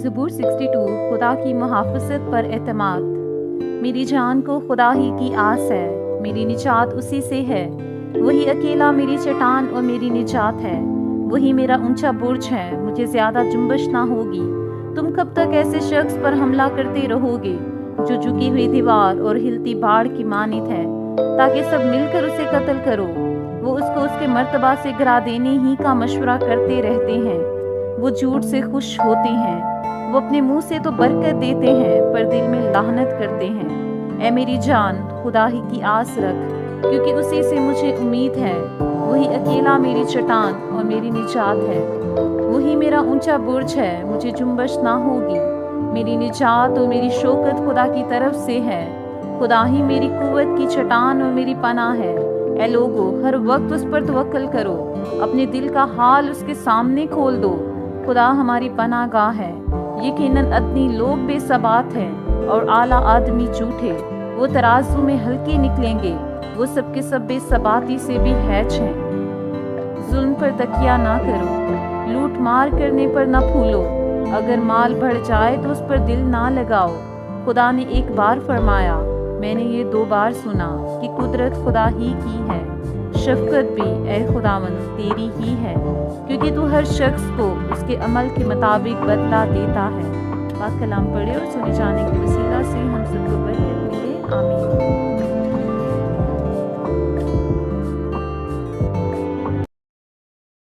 ज़बूर 62 खुदा की मुहाफ़ज़त पर एतमाद। मेरी जान को खुदा ही की आस है, मेरी निजात उसी से है। वही अकेला मेरी चट्टान और मेरी निजात है, वही मेरा ऊंचा बुर्ज है, मुझे ज़्यादा जुम्बश ना होगी। तुम कब तक ऐसे शख्स पर हमला करते रहोगे जो झुकी हुई दीवार और हिलती बाढ़ की मानित है, ताकि सब मिलकर उसे कत्ल करो। वो उसको उसके मर्तबा से गिरा देने ही का मशवरा करते रहते हैं। वो झूठ से खुश होते हैं, वो अपने मुंह से तो बरकत देते हैं पर दिल में लाहनत करते हैं। ऐ मेरी जान, खुदा ही की आस रख, क्योंकि उसी से मुझे उम्मीद है। वही अकेला मेरी चट्टान और मेरी निजात है, वही मेरा ऊंचा बुर्ज है, मुझे जुम्बश ना होगी। मेरी निजात और मेरी शौकत खुदा की तरफ से है। खुदा ही मेरी कुव्वत की चट्टान और मेरी पनाह है। ऐ लोगो, हर वक्त उस पर तवक्कल करो, अपने दिल का हाल उसके सामने खोल दो। खुदा हमारी पनाह गाह है। यकीनन अदनी लोग बेसबात हैं और आला आदमी झूठे। वो तराजू में हल्के निकलेंगे, वो सबके सब बेसबाती से भी हैच हैं। जुल्म पर तकिया ना करो, लूट मार करने पर ना फूलो। अगर माल बढ़ जाए तो उस पर दिल ना लगाओ। खुदा ने एक बार फरमाया, मैंने ये 2 बार सुना कि कुदरत खुदा ही की है, शफकत भी ऐ खुदावंद तेरी ही है, क्योंकि तू हर शख्स को उसके अमल के मुताबिक बदला देता है। पाक कलाम पढ़े और सुने जाने के वसीला से हम सबको बरकत मिले। आमीन।